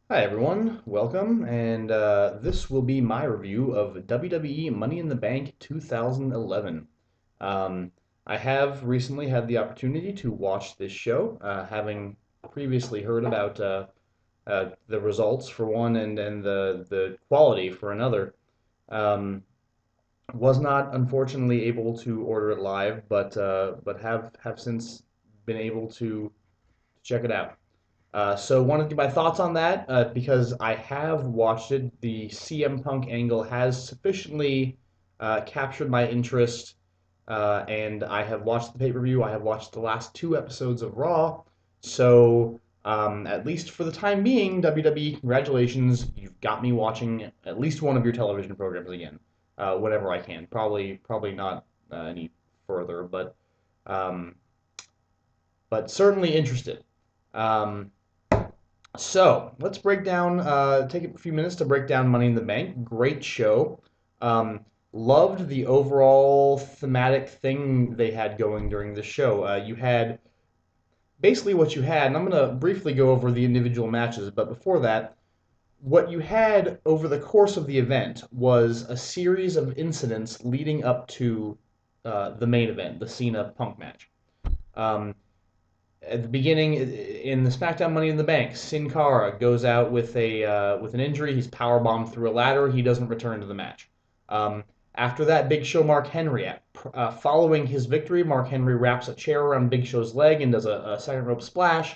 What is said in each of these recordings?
Hi everyone, welcome, and this will be my review of WWE Money in the Bank 2011. Um, I have recently had the opportunity to watch this show, having previously heard about the results for one and the quality for another. Um, was not unfortunately able to order it live, but have since been able to check it out. So wanted to get my thoughts on that because I have watched it. The CM Punk angle has sufficiently captured my interest, and I have watched the pay-per-view. I have watched the last two episodes of Raw. So at least for the time being, WWE, congratulations, you've got me watching at least one of your television programs again, whenever I can. Probably not any further, um, but certainly interested. Um, so let's break down, take a few minutes to break down Money in the Bank. Great show. Um, Loved the overall thematic thing they had going during the show. You had basically what you had, and I'm going to briefly go over the individual matches, but before that, what you had over the course of the event was a series of incidents leading up to the main event, the Cena Punk match. Um, at the beginning in the SmackDown Money in the Bank, Sin Cara goes out with an injury. He's power bombed through a ladder. He doesn't return to the match. Um, After that, Big Show Mark Henry. Following his victory, Mark Henry wraps a chair around Big Show's leg and does a second rope splash,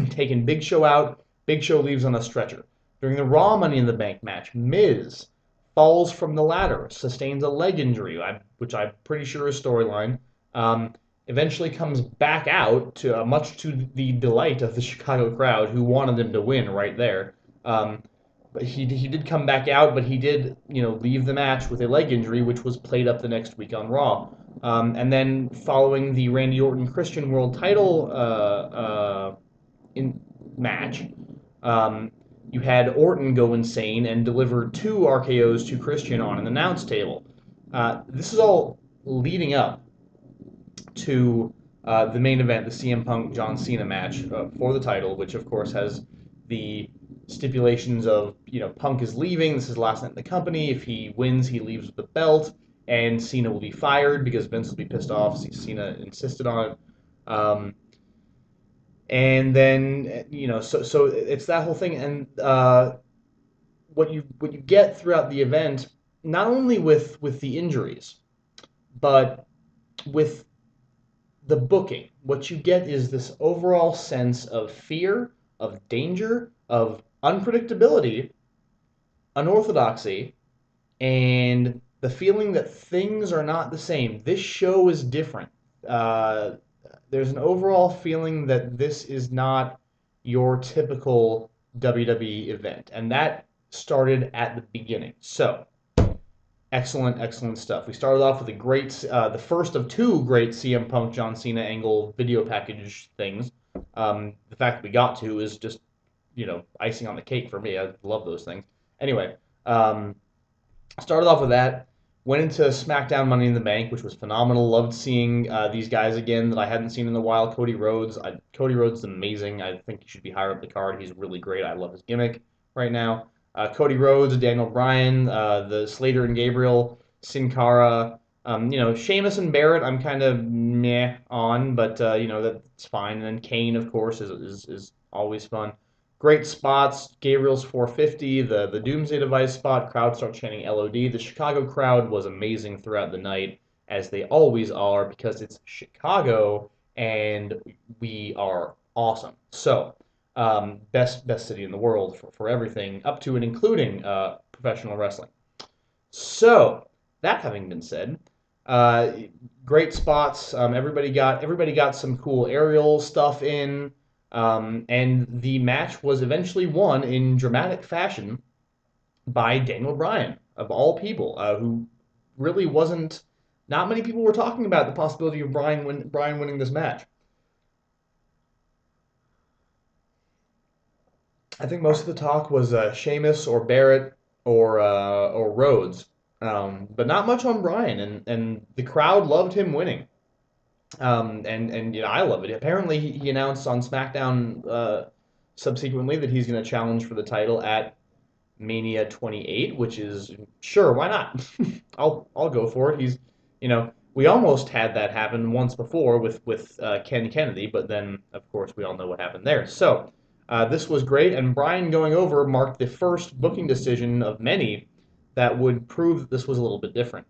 taking Big Show out. Big Show leaves on a stretcher. During the Raw Money in the Bank match, Miz falls from the ladder, sustains a leg injury, which I'm pretty sure is storyline. Um, Eventually comes back out to much to the delight of the Chicago crowd who wanted him to win right there. But he did come back out, but he did leave the match with a leg injury, which was played up the next week on Raw. And then following the Randy Orton Christian World Title in match, um, you had Orton go insane and deliver two RKO's to Christian on an announce table. This is all leading up to the main event, the CM Punk John Cena match for the title, which of course has the stipulations of Punk is leaving. This is his last night in the company. If he wins, he leaves with the belt, and Cena will be fired because Vince will be pissed off. Cena insisted on it. And then so it's that whole thing, and what you get throughout the event, not only with the injuries, but with the booking, what you get is this overall sense of fear, of danger, of unpredictability, unorthodoxy, and the feeling that things are not the same. This show is different. Uh, there's an overall feeling that this is not your typical WWE event, and that started at the beginning. So, excellent, excellent stuff. We started off with the first of two great CM Punk John Cena angle video package things. The fact that we got to is just, icing on the cake for me. I love those things. Anyway, um, started off with that. Went into SmackDown Money in the Bank, which was phenomenal. Loved seeing these guys again that I hadn't seen in a while. Cody Rhodes is amazing. I think he should be higher up the card. He's really great. I love his gimmick right now. Cody Rhodes, Daniel Bryan, the Slater and Gabriel, Sin Cara, Sheamus and Barrett. I'm kind of meh on, but that's fine. And then Kane, of course, is always fun. Great spots. Gabriel's 450, the Doomsday Device spot. Crowd starts chanting LOD. The Chicago crowd was amazing throughout the night, as they always are, because it's Chicago and we are awesome. So, best city in the world for everything, up to and including professional wrestling. So, that having been said, uh, great spots. Everybody got some cool aerial stuff in, and the match was eventually won in dramatic fashion by Daniel Bryan of all people, who really wasn't. Not many people were talking about the possibility of Bryan winning this match. I think most of the talk was Sheamus or Barrett or Rhodes, but not much on Bryan, and the crowd loved him winning. And I love it. Apparently, he announced on SmackDown subsequently that he's going to challenge for the title at Mania 28, which is sure, why not? I'll go for it. We almost had that happen once before with Ken Kennedy, but then of course we all know what happened there. So this was great, and Brian going over marked the first booking decision of many that would prove that this was a little bit different.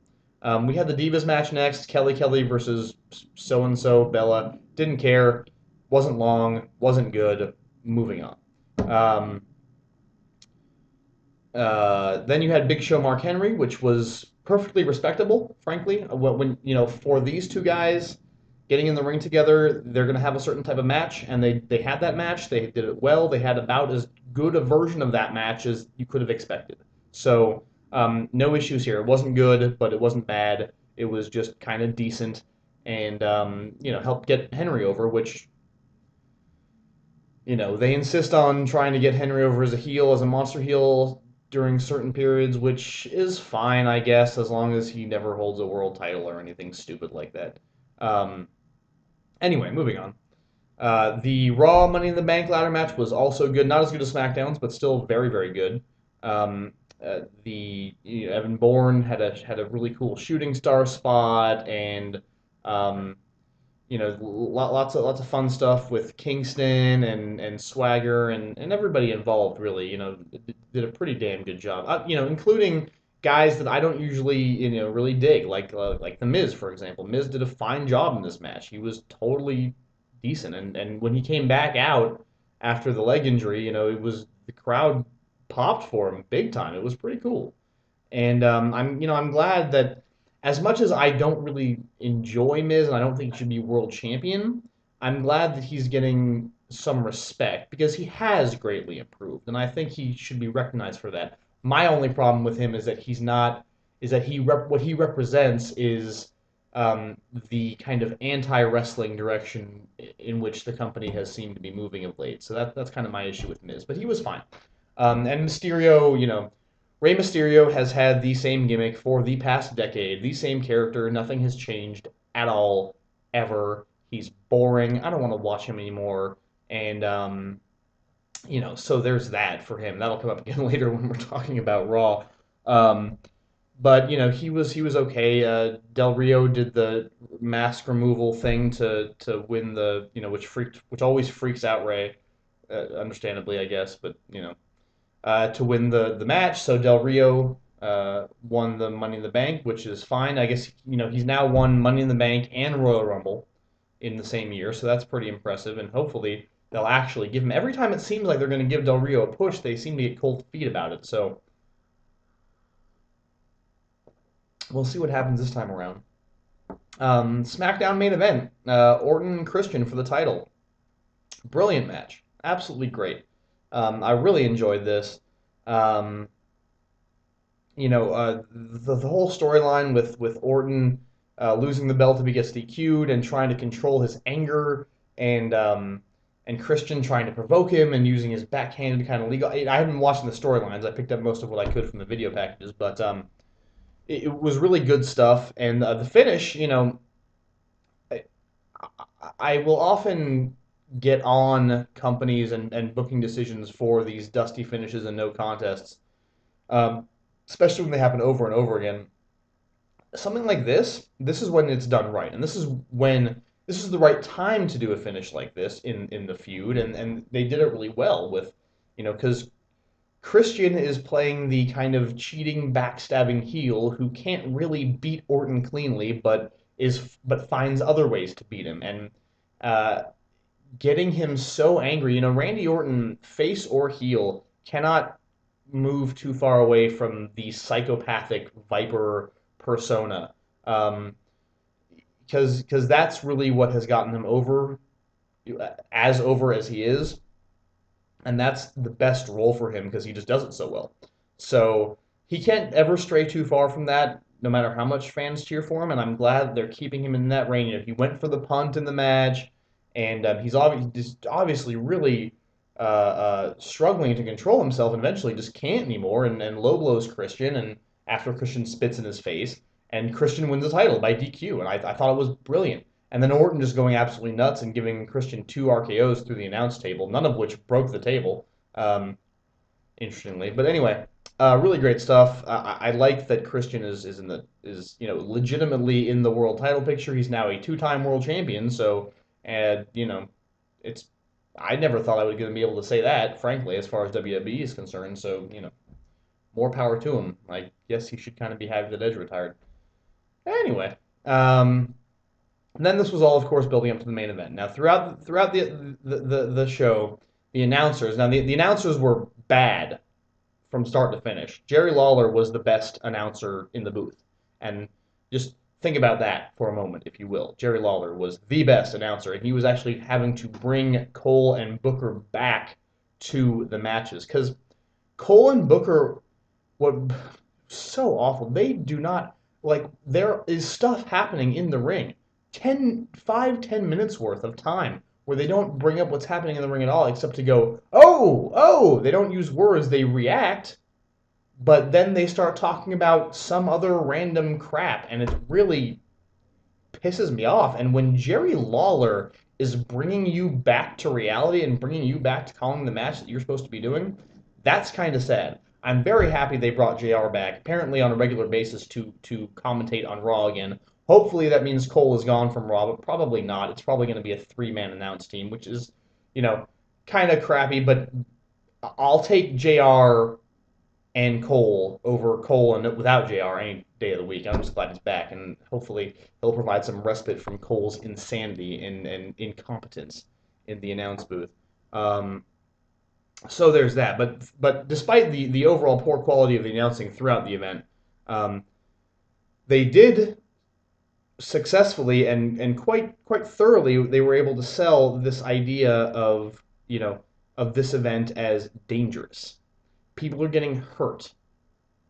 We had the Divas match next, Kelly versus so and so Bella. Didn't care, wasn't long, wasn't good. Moving on. Um, then you had Big Show Mark Henry, which was perfectly respectable, frankly. For these two guys getting in the ring together, they're going to have a certain type of match, and they had that match. They did it well. They had about as good a version of that match as you could have expected. So no issues here. It wasn't good, but it wasn't bad. It was just kind of decent, and helped get Henry over, which they insist on trying to get Henry over as a heel, as a monster heel during certain periods, which is fine, I guess, as long as he never holds a world title or anything stupid like that. Um, anyway, moving on. The Raw Money in the Bank ladder match was also good. Not as good as SmackDown's, but still very, very good. Evan Bourne had a really cool shooting star spot, and um, lots of fun stuff with Kingston and Swagger and everybody involved. Really, did a pretty damn good job. Including guys that I don't usually really dig, like the Miz, for example. Miz did a fine job in this match. He was totally decent, and when he came back out after the leg injury, the crowd popped for him big time. It was pretty cool. And I'm glad that as much as I don't really enjoy Miz and I don't think he should be world champion, I'm glad that he's getting some respect because he has greatly improved, and I think he should be recognized for that. My only problem with him is that he's not is that what he represents is the kind of anti-wrestling direction in which the company has seemed to be moving of late. So that's kind of my issue with Miz, but he was fine. And Mysterio, Rey Mysterio has had the same gimmick for the past decade, the same character. Nothing has changed at all, ever. He's boring. I don't want to watch him anymore. And, so there's that for him. That'll come up again later when we're talking about Raw. Um, but he was okay. Del Rio did the mask removal thing to win the which always freaks out Ray, understandably I guess. But to win the match. So Del Rio won the Money in the Bank, which is fine. I guess he's now won Money in the Bank and Royal Rumble in the same year, so that's pretty impressive. And hopefully they'll actually give him. Every time it seems like they're going to give Del Rio a push, they seem to get cold feet about it. So we'll see what happens this time around. SmackDown main event: Orton and Christian for the title. Brilliant match, absolutely great. I really enjoyed this. Um, the whole storyline with Orton losing the belt if he gets DQ'd and trying to control his anger and Christian trying to provoke him and using his backhanded kind of legal. I haven't been watching the storylines. I picked up most of what I could from the video packages, but it was really good stuff. And the finish, I, I will often get on companies and booking decisions for these dusty finishes and no contests, um, especially when they happen over and over again. Something like this is when it's done right, and this is the right time to do a finish like this in the feud, and they did it really well with, because Christian is playing the kind of cheating, backstabbing heel who can't really beat Orton cleanly, but finds other ways to beat him, and uh, getting him so angry. Randy Orton, face or heel, cannot move too far away from the psychopathic Viper persona. Um, because that's really what has gotten him over as he is, and that's the best role for him because he just does it so well. So he can't ever stray too far from that, no matter how much fans cheer for him. And I'm glad they're keeping him in that reign. He went for the punt in the match, and he's obviously really struggling to control himself, and eventually just can't anymore. And low blows Christian, and after Christian spits in his face, and Christian wins the title by DQ. And I thought it was brilliant. And then Orton just going absolutely nuts and giving Christian 2 RKOs through the announce table, none of which broke the table, interestingly. But anyway, really great stuff. I like that Christian is legitimately in the world title picture. He's now a two-time world champion. So, and it's I never thought I was going to be able to say that, frankly, as far as WWE is concerned. So, more power to him. I guess he should kind of be happy that Edge retired. Anyway, and then this was all, of course, building up to the main event. Now, throughout the show, the announcers were bad from start to finish. Jerry Lawler was the best announcer in the booth, and just think about that for a moment, if you will. Jerry Lawler was the best announcer, and he was actually having to bring Cole and Booker back to the matches because Cole and Booker were so awful. They do not like there is stuff happening in the ring 10 minutes worth of time where they don't bring up what's happening in the ring at all except to go, oh, they don't use words, they react, but then they start talking about some other random crap, and it really pisses me off. And when Jerry Lawler is bringing you back to reality and bringing you back to calling the match that you're supposed to be doing, that's kind of sad. I'm very happy they brought JR back, apparently on a regular basis to commentate on Raw again. Hopefully that means Cole is gone from Raw, but probably not. It's probably going to be a three-man announce team, which is, kind of crappy, but I'll take JR and Cole over Cole and without JR any day of the week. I'm just glad he's back, and hopefully he'll provide some respite from Cole's insanity and incompetence in the announce booth. So there's that. But despite the overall poor quality of the announcing throughout the event, they did successfully and quite thoroughly they were able to sell this idea of this event as dangerous. People are getting hurt.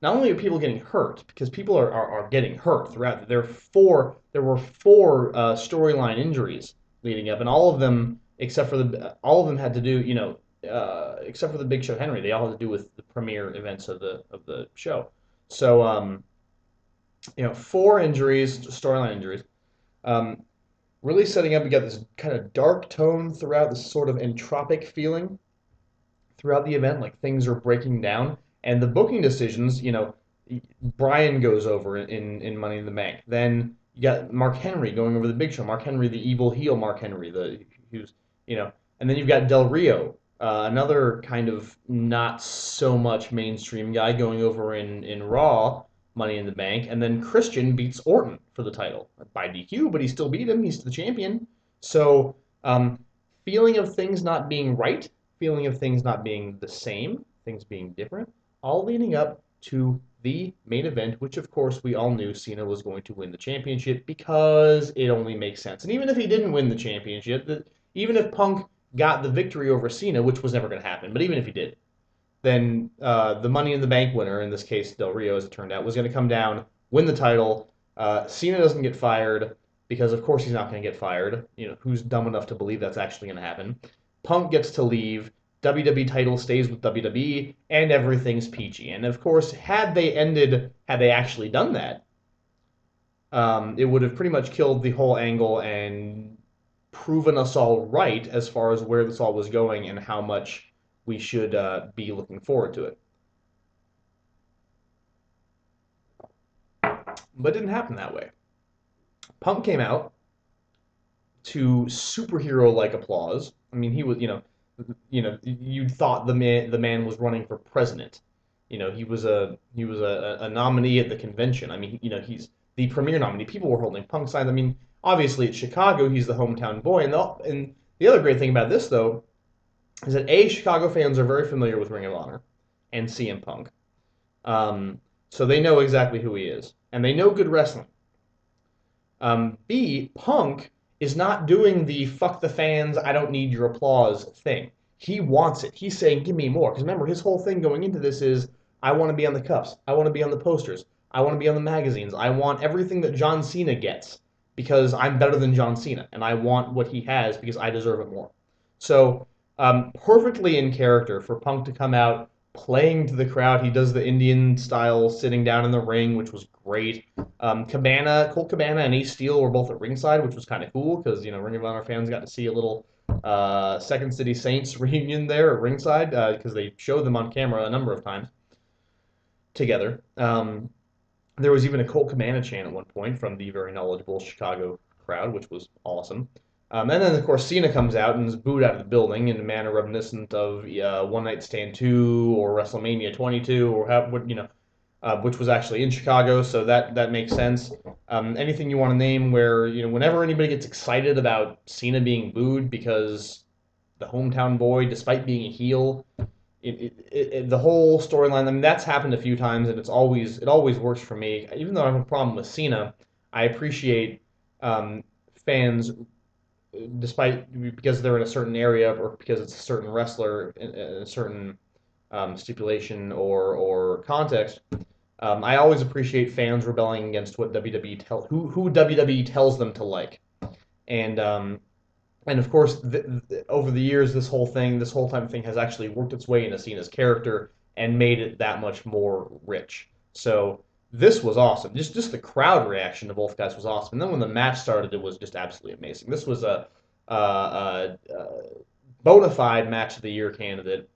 Not only are people getting hurt, because people are getting hurt throughout. There were four storyline injuries leading up, and all of them all of them had to do except for the Big Show Henry, they all had to do with the premiere events of the show. So four injuries, storyline injuries. Really setting up, we got this kind of dark tone throughout, this sort of entropic feeling throughout the event, like things are breaking down. And the booking decisions, Brian goes over in Money in the Bank. Then you got Mark Henry going over the Big Show. Mark Henry, the evil heel Mark Henry, and then you've got Del Rio, another kind of not so much mainstream guy going over in Raw, Money in the Bank. And then Christian beats Orton for the title by DQ, but he still beat him. He's the champion. So, feeling of things not being right, feeling of things not being the same, things being different, all leading up to the main event, which of course we all knew Cena was going to win the championship because it only makes sense. And even if he didn't win the championship, even if Punk got the victory over Cena, which was never going to happen, but even if he did, then the Money in the Bank winner, in this case Del Rio as it turned out, was going to come down, win the title. Cena doesn't get fired because of course he's not going to get fired. Who's dumb enough to believe that's actually going to happen? Punk gets to leave. WWE title stays with WWE, and everything's peachy. And of course, had they actually done that, it would have pretty much killed the whole angle and proven us all right as far as where this all was going and how much we should be looking forward to it. But it didn't happen that way. Punk came out to superhero-like applause. I mean, he was, you thought the man was running for president. He was a nominee at the convention. I mean, he's the premier nominee. People were holding Punk signs. I mean, obviously it's Chicago. He's the hometown boy. And the other great thing about this though is that Chicago fans are very familiar with Ring of Honor and CM Punk, so they know exactly who he is and they know good wrestling. B, Punk is not doing the fuck the fans, I don't need your applause thing. He wants it. He's saying, give me more. Because remember, his whole thing going into this is, I want to be on the cups. I want to be on the posters. I want to be on the magazines. I want everything that John Cena gets because I'm better than John Cena. And I want what he has because I deserve it more. So, perfectly in character for Punk to come out, playing to the crowd. He does the Indian style sitting down in the ring, which was great. Colt Cabana, and Ace Steel were both at ringside, which was kind of cool because Ring of Honor fans got to see a little Second City Saints reunion there at ringside because they showed them on camera a number of times together. There was even a Colt Cabana chant at one point from the very knowledgeable Chicago crowd, which was awesome. And then, of course, Cena comes out and is booed out of the building in a manner reminiscent of One Night Stand 2 or WrestleMania 22, or which was actually in Chicago, so that makes sense. Anything you want to name where whenever anybody gets excited about Cena being booed because the hometown boy, despite being a heel, the whole storyline. I mean, that's happened a few times, and it always works for me. Even though I have a problem with Cena, I appreciate fans, despite because they're in a certain area or because it's a certain wrestler in a certain stipulation or context. I always appreciate fans rebelling against what who WWE tells them to like, and of course, over the years, this whole time thing has actually worked its way into Cena's character and made it that much more rich. So this was awesome. Just the crowd reaction to both guys was awesome. And then when the match started, it was just absolutely amazing. This was a bona fide match of the year candidate,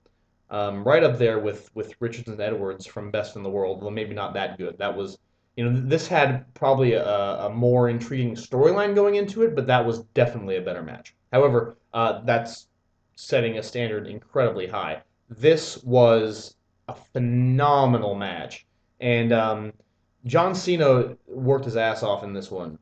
right up there with Richards and Edwards from Best in the World. Well, maybe not that good. That was this had probably a more intriguing storyline going into it, but that was definitely a better match. However, that's setting a standard incredibly high. This was a phenomenal match, and John Cena worked his ass off in this one,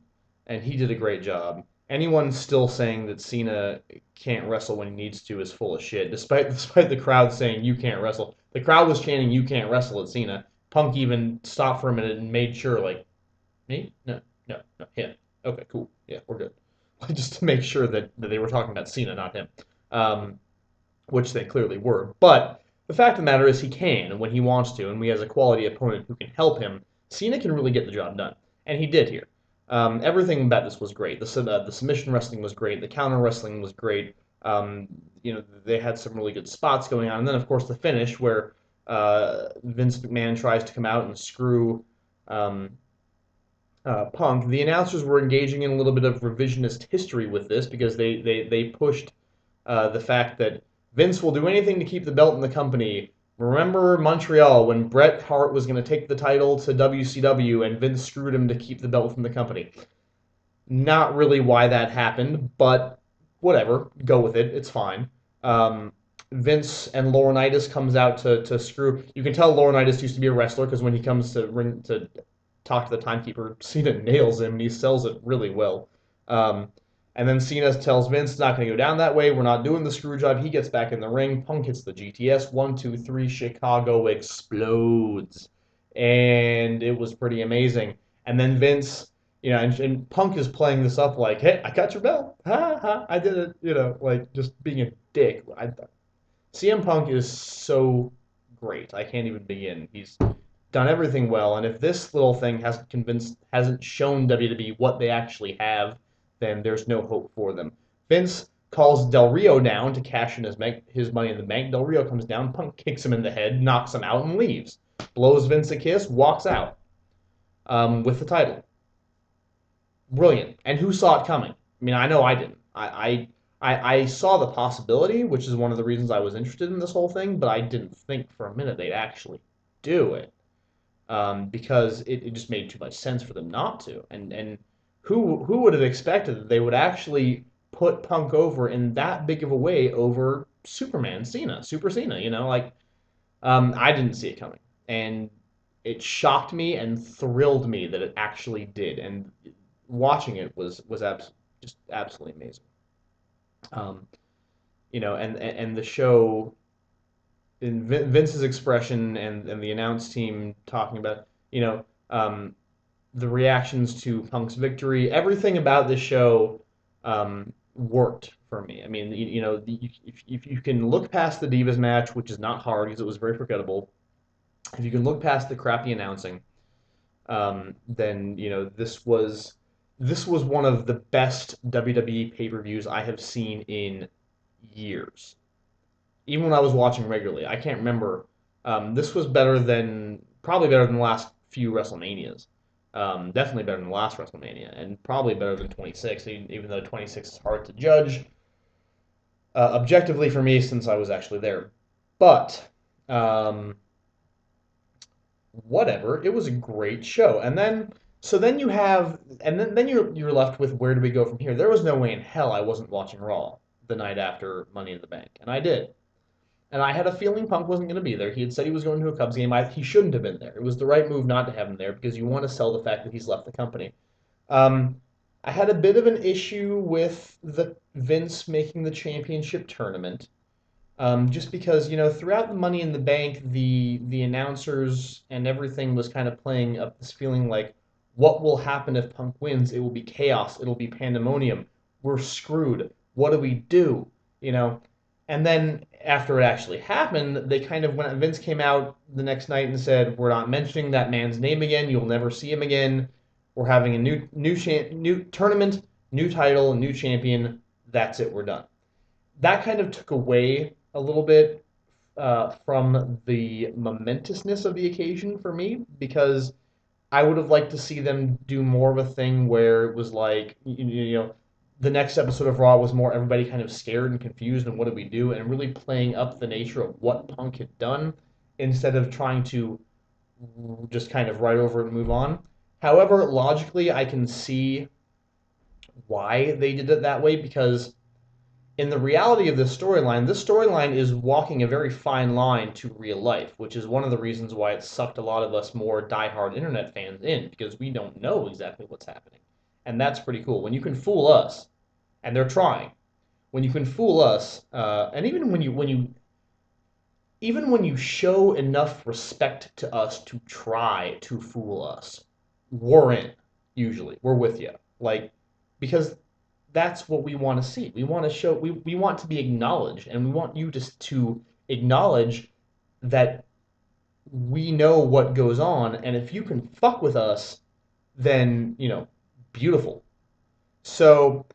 and he did a great job. Anyone still saying that Cena can't wrestle when he needs to is full of shit. Despite the crowd saying you can't wrestle, the crowd was chanting you can't wrestle at Cena. Punk even stopped for a minute and made sure, like, me? No, no, no, him. Okay, cool. Yeah, we're good. Just to make sure that they were talking about Cena, not him, which they clearly were. But the fact of the matter is he can, and when he wants to, and he has a quality opponent who can help him, Cena can really get the job done. And he did here. Everything about this was great. The submission wrestling was great. The counter wrestling was great. They had some really good spots going on. And then, of course, the finish where Vince McMahon tries to come out and screw Punk. The announcers were engaging in a little bit of revisionist history with this because they pushed the fact that Vince will do anything to keep the belt in the company. Remember Montreal when Bret Hart was going to take the title to WCW and Vince screwed him to keep the belt from the company? Not really why that happened, but whatever. Go with it. It's fine. Vince and Laurinaitis comes out to screw. You can tell Laurinaitis used to be a wrestler because when he comes to talk to the timekeeper, Cena nails him and he sells it really well. And then Cena tells Vince it's not going to go down that way. We're not doing the screw job. He gets back in the ring. Punk hits the GTS. 1, 2, 3. Chicago explodes. And it was pretty amazing. And then Vince, and Punk is playing this up like, hey, I got your belt. Ha, ha, I did it. Like just being a dick. CM Punk is so great. I can't even begin. He's done everything well, and if this little thing hasn't shown WWE what they actually have, then there's no hope for them. Vince calls Del Rio down to cash in his Money in the Bank. Del Rio comes down, Punk kicks him in the head, knocks him out, and leaves. Blows Vince a kiss, walks out with the title. Brilliant. And who saw it coming? I mean, I know I didn't. I saw the possibility, which is one of the reasons I was interested in this whole thing, but I didn't think for a minute they'd actually do it. Because it just made too much sense for them not to. And who would have expected that they would actually put Punk over in that big of a way over Super Cena, I didn't see it coming. And it shocked me and thrilled me that it actually did. And watching it was just absolutely amazing. And the show in Vince's expression and the announce team talking about, the reactions to Punk's victory, everything about this show worked for me. I mean, if you can look past the Divas match, which is not hard because it was very forgettable, if you can look past the crappy announcing, then this was one of the best WWE pay-per-views I have seen in years. Even when I was watching regularly, I can't remember This was better than probably better than the last few WrestleManias. Definitely better than the last WrestleMania, and probably better than 26. Even though 26 is hard to judge objectively for me since I was actually there. But um, whatever, it was a great show. And then so then you have and then you're left with where do we go from here? There was no way in hell I wasn't watching Raw the night after Money in the Bank, and I did. And I had a feeling Punk wasn't going to be there. He had said he was going to a Cubs game. He shouldn't have been there. It was the right move not to have him there because you want to sell the fact that he's left the company. Um, I had a bit of an issue with the Vince making the championship tournament. Just because, throughout the Money in the Bank, the announcers and everything was kind of playing up this feeling like, what will happen if Punk wins? It will be chaos. It'll be pandemonium. We're screwed. What do we do? You know? And then after it actually happened, they kind of when Vince came out the next night and said, "We're not mentioning that man's name again. You'll never see him again. We're having a new tournament, new title, new champion. That's it. We're done." That kind of took away a little bit from the momentousness of the occasion for me because I would have liked to see them do more of a thing where it was like, the next episode of Raw was more everybody kind of scared and confused and what do we do and really playing up the nature of what Punk had done instead of trying to just kind of write over it and move on. However, logically, I can see why they did it that way because in the reality of this storyline is walking a very fine line to real life, which is one of the reasons why it sucked a lot of us more diehard internet fans in, because we don't know exactly what's happening. And that's pretty cool. When you can fool us, and they're trying, when you can fool us, and even when you show enough respect to us to try to fool us, we're in, usually. We're with you. Like, because that's what we want to see. We want to show we want to be acknowledged and we want you to acknowledge that we know what goes on and if you can fuck with us, then, beautiful. So,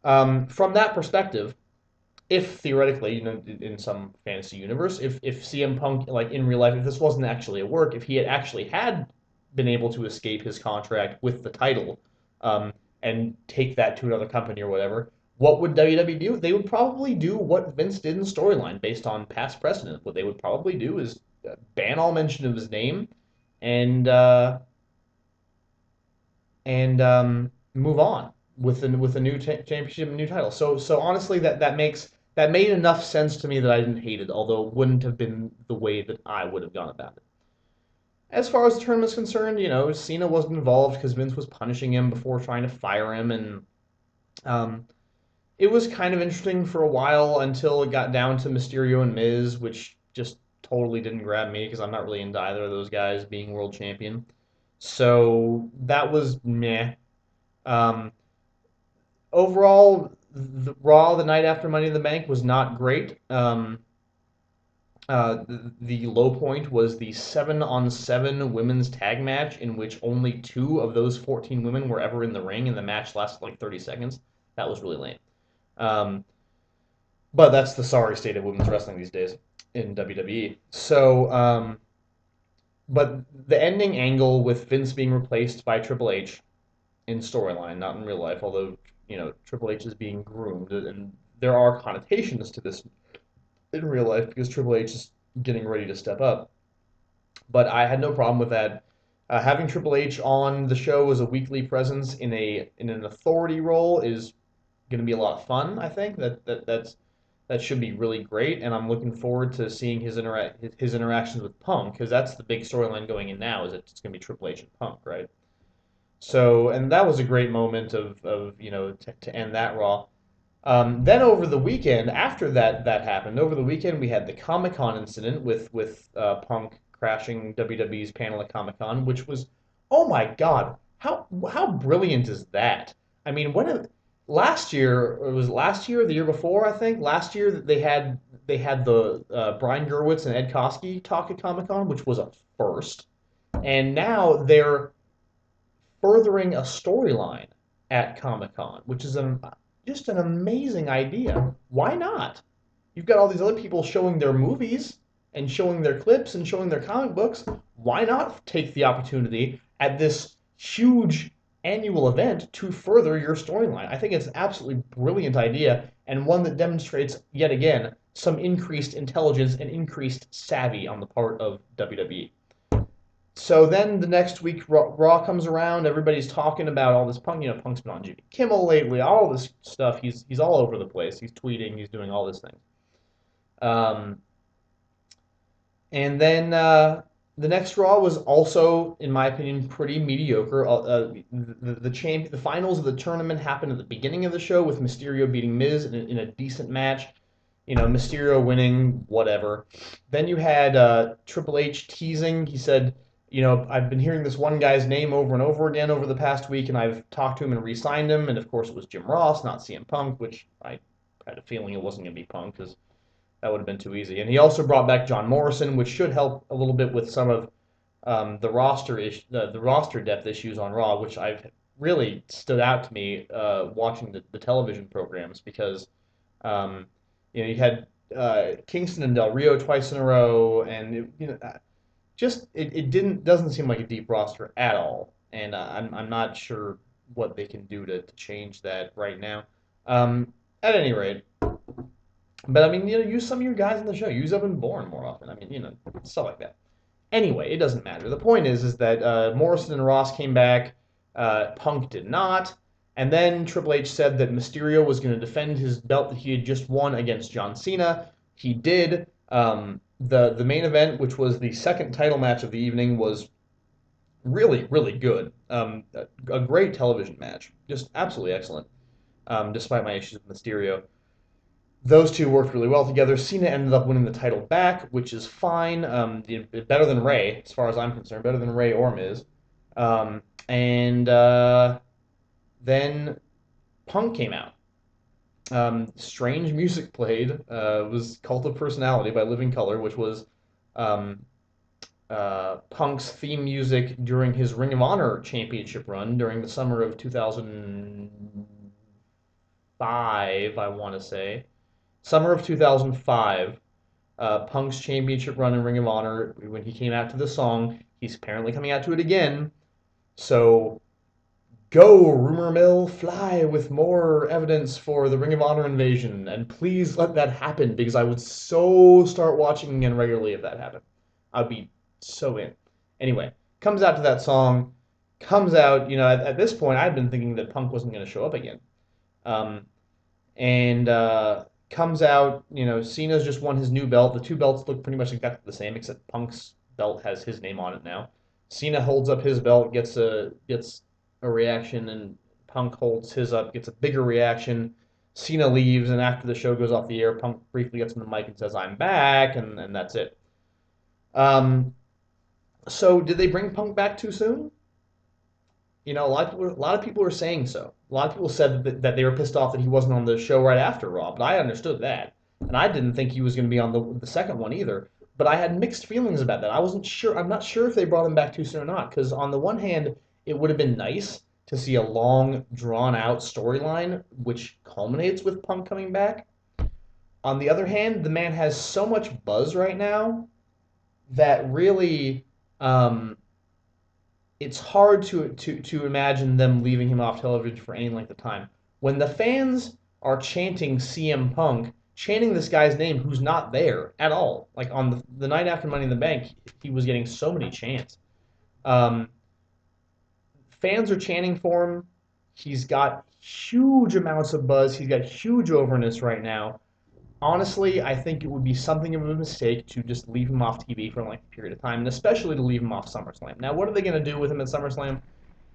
from that perspective, if theoretically, in some fantasy universe, if CM Punk, like in real life, if this wasn't actually a work, if he had actually had been able to escape his contract with the title, um, and take that to another company or whatever, what would WWE do? They would probably do what Vince did in storyline based on past precedent. What they would probably do is ban all mention of his name and move on with a new championship, and new title. So honestly, that made enough sense to me that I didn't hate it, although it wouldn't have been the way that I would have gone about it. As far as the tournament's concerned, Cena wasn't involved because Vince was punishing him before trying to fire him, and um, it was kind of interesting for a while until it got down to Mysterio and Miz, which just totally didn't grab me because I'm not really into either of those guys being world champion. So that was meh. Um, Overall, the Raw the night after Money in the Bank was not great. The low point was the 7-on-7 women's tag match, in which only two of those 14 women were ever in the ring, and the match lasted like 30 seconds. That was really lame. Um, but that's the sorry state of women's wrestling these days in WWE. But the ending angle with Vince being replaced by Triple H in storyline, not in real life, although, Triple H is being groomed, and there are connotations to this in real life because Triple H is getting ready to step up. But I had no problem with that. Having Triple H on the show as a weekly presence in an authority role is going to be a lot of fun. I think that should be really great, and I'm looking forward to seeing his interactions with Punk because that's the big storyline going in now is that it's going to be Triple H and Punk, right? So, and that was a great moment of to end that Raw. Then over the weekend, after that happened, over the weekend we had the Comic Con incident with Punk crashing WWE's panel at Comic Con, which was, oh my God, how brilliant is that? I mean, last year it was last year, the year before I think last year they had the Brian Gerwitz and Ed Koskey talk at Comic Con, which was a first, and now they're furthering a storyline at Comic Con, which is just an amazing idea. Why not? You've got all these other people showing their movies. and showing their clips and showing their comic books, why not take the opportunity at this huge annual event to further your storyline? I think it's an absolutely brilliant idea and one that demonstrates, yet again, some increased intelligence and increased savvy on the part of WWE. So then the next week, Raw comes around. Everybody's talking about all this Punk. Punk's been on Jimmy Kimmel lately. All this stuff. He's all over the place. He's tweeting. He's doing all this thing. Um, and then the next Raw was also, in my opinion, pretty mediocre. The finals of the tournament happened at the beginning of the show with Mysterio beating Miz in a decent match. Mysterio winning, whatever. Then you had Triple H teasing. He said, I've been hearing this one guy's name over and over again over the past week, and I've talked to him and re-signed him. And of course, it was Jim Ross, not CM Punk, which I had a feeling it wasn't going to be Punk because that would have been too easy. And he also brought back John Morrison, which should help a little bit with some of the roster depth issues on Raw, which I've really stood out to me watching the television programs because you had Kingston and Del Rio twice in a row, and it doesn't seem like a deep roster at all, and I'm not sure what they can do to change that right now. At any rate, but I mean, use some of your guys in the show. Use Evan Bourne more often. I mean, stuff like that. Anyway, it doesn't matter. The point is that Morrison and Ross came back. Punk did not. And then Triple H said that Mysterio was going to defend his belt that he had just won against John Cena. He did. The main event, which was the second title match of the evening, was really, really good. A great television match. Just absolutely excellent, despite my issues with Mysterio. Those two worked really well together. Cena ended up winning the title back, which is fine. Better than Rey, as far as I'm concerned. Better than Rey or Miz. And then Punk came out. Strange music played. Was Cult of Personality by Living Colour, which was Punk's theme music during his Ring of Honor championship run during the summer of 2005, I want to say. Summer of 2005, Punk's championship run in Ring of Honor, when he came out to the song, he's apparently coming out to it again. So, go, rumor mill, fly with more evidence for the Ring of Honor invasion, and please let that happen, because I would so start watching again regularly if that happened. I'd be so in. Anyway, comes out to that song, comes out, at this point, I'd been thinking that Punk wasn't going to show up again. Comes out, Cena's just won his new belt. The two belts look pretty much exactly the same, except Punk's belt has his name on it now. Cena holds up his belt, gets a reaction, and Punk holds his up, gets a bigger reaction. Cena leaves, and after the show goes off the air, Punk briefly gets on the mic and says, "I'm back," and that's it. So did they bring Punk back too soon? A lot of people are saying so. A lot of people said that they were pissed off that he wasn't on the show right after Raw, but I understood that. And I didn't think he was going to be on the second one either. But I had mixed feelings about that. I wasn't sure. I'm not sure if they brought him back too soon or not, because on the one hand, it would have been nice to see a long, drawn-out storyline which culminates with Punk coming back. On the other hand, the man has so much buzz right now that really it's hard to imagine them leaving him off television for any length of time. When the fans are chanting CM Punk, chanting this guy's name who's not there at all, like on the night after Money in the Bank, he was getting so many chants. Fans are chanting for him. He's got huge amounts of buzz. He's got huge overness right now. Honestly, I think it would be something of a mistake to just leave him off TV for a lengthy period of time, and especially to leave him off SummerSlam. Now, what are they going to do with him at SummerSlam?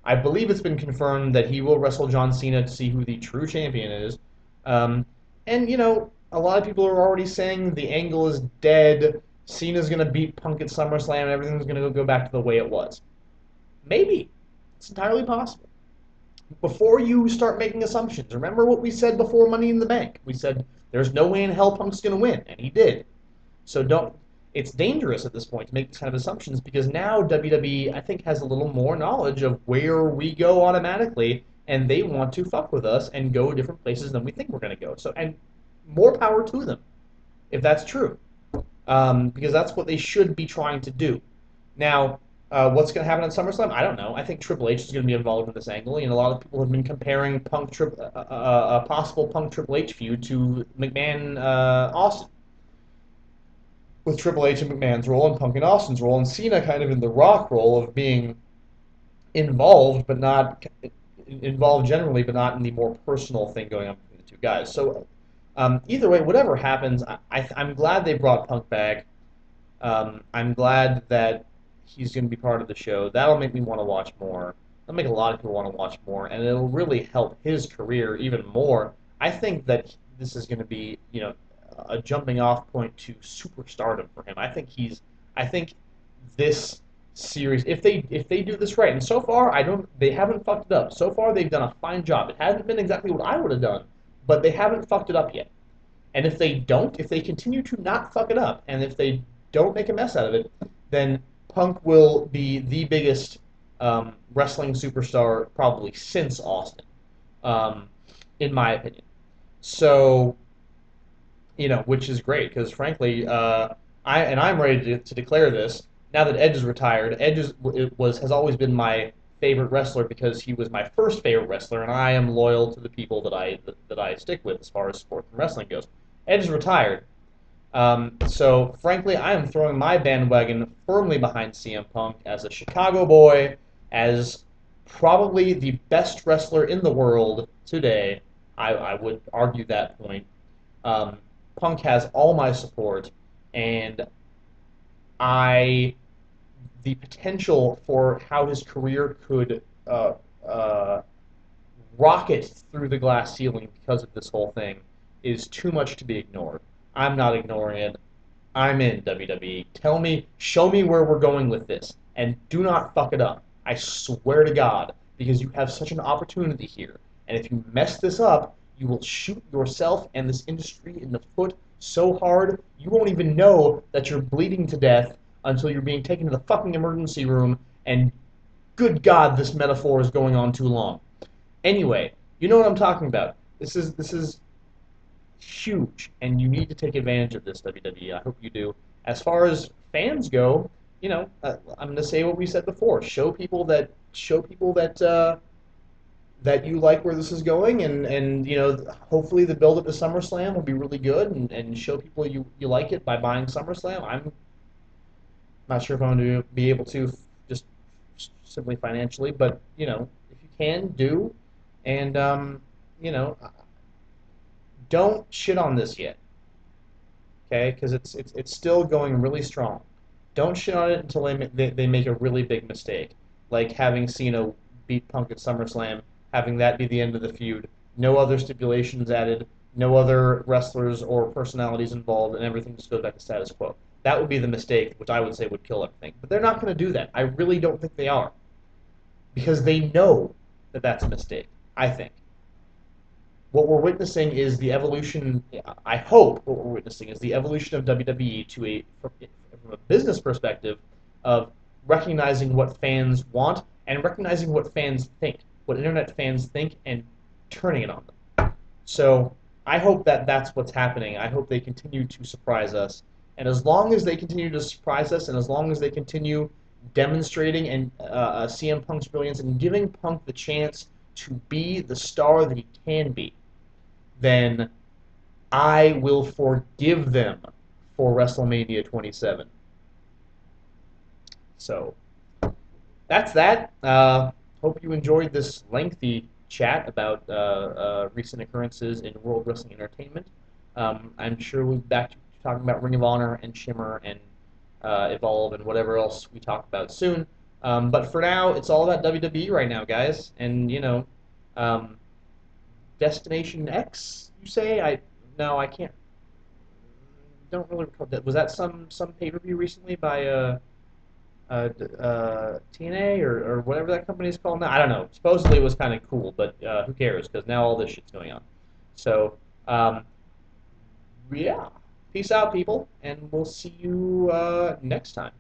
I believe it's been confirmed that he will wrestle John Cena to see who the true champion is. And, a lot of people are already saying the angle is dead, Cena's going to beat Punk at SummerSlam, and everything's going to go back to the way it was. Maybe. It's entirely possible. Before you start making assumptions, remember what we said before Money in the Bank. We said there's no way in hell Punk's going to win, and he did. So it's dangerous at this point to make these kind of assumptions, because now WWE, I think, has a little more knowledge of where we go automatically, and they want to fuck with us and go different places than we think we're going to go. And more power to them, if that's true. because that's what they should be trying to do. Now, what's going to happen at SummerSlam? I don't know. I think Triple H is going to be involved in this angle, and a lot of people have been comparing a possible Punk Triple H feud to McMahon Austin, with Triple H and McMahon's role and Punk and Austin's role, and Cena kind of in the Rock role of being involved, but not involved generally, but not in the more personal thing going on between the two guys. So either way, whatever happens, I'm glad they brought Punk back. I'm glad that he's going to be part of the show. That'll make me want to watch more. That'll make a lot of people want to watch more, and it'll really help his career even more. I think that this is going to be, a jumping off point to superstardom for him. I think this series, if they do this right, and so far they haven't fucked it up. So far they've done a fine job. It hasn't been exactly what I would have done, but they haven't fucked it up yet. And if they continue to not fuck it up, and if they don't make a mess out of it, then Punk will be the biggest wrestling superstar probably since Austin, um, in my opinion. So, which is great because frankly, I'm ready to declare this now that Edge is retired. Has always been my favorite wrestler because he was my first favorite wrestler, and I am loyal to the people that I stick with as far as sports and wrestling goes. Edge is retired, so frankly, I am throwing my bandwagon firmly behind CM Punk as a Chicago boy, as probably the best wrestler in the world today. I would argue that point. Um, Punk has all my support, and I the potential for how his career could uh, rocket through the glass ceiling because of this whole thing is too much to be ignored. I'm not ignoring it. I'm in WWE. Show me where we're going with this, and do not fuck it up. I swear to God, because you have such an opportunity here, and if you mess this up, you will shoot yourself and this industry in the foot so hard you won't even know that you're bleeding to death until you're being taken to the fucking emergency room. And good God, this metaphor is going on too long. Anyway, you know what I'm talking about. This is huge, and you need to take advantage of this, WWE. I hope you do. As far as fans go, I'm going to say what we said before. Show people that you like where this is going, and hopefully the build up to SummerSlam will be really good, and show people you like it by buying SummerSlam. I'm not sure if I'm going to be able to just simply financially, but if you can, do, and you know, don't shit on this yet, okay? Because it's still going really strong. Don't shit on it until they make a really big mistake, like having Cena beat Punk at SummerSlam, having that be the end of the feud, no other stipulations added, no other wrestlers or personalities involved, and everything just goes back to status quo. That would be the mistake, which I would say would kill everything. But they're not going to do that. I really don't think they are, because they know that that's a mistake. I think. What we're witnessing is the evolution. I hope what we're witnessing is the evolution of WWE from a business perspective of recognizing what fans want and recognizing what fans think, what internet fans think, and turning it on them. So I hope that that's what's happening. I hope they continue to surprise us, and as long as they continue to surprise us, and as long as they continue demonstrating and CM Punk's brilliance and giving Punk the chance to be the star that he can be, then I will forgive them for WrestleMania 27. So that's that. Hope you enjoyed this lengthy chat about recent occurrences in World Wrestling Entertainment. I'm sure we'll be back to talking about Ring of Honor and Shimmer and Evolve and whatever else we talk about soon. But for now, it's all about WWE right now, guys. And um, Destination X, you say? No, I can't. Don't really recall that. Was that some pay per view recently by TNA or whatever that company is called now? I don't know. Supposedly it was kind of cool, but who cares? Because now all this shit's going on. So yeah, peace out, people, and we'll see you next time.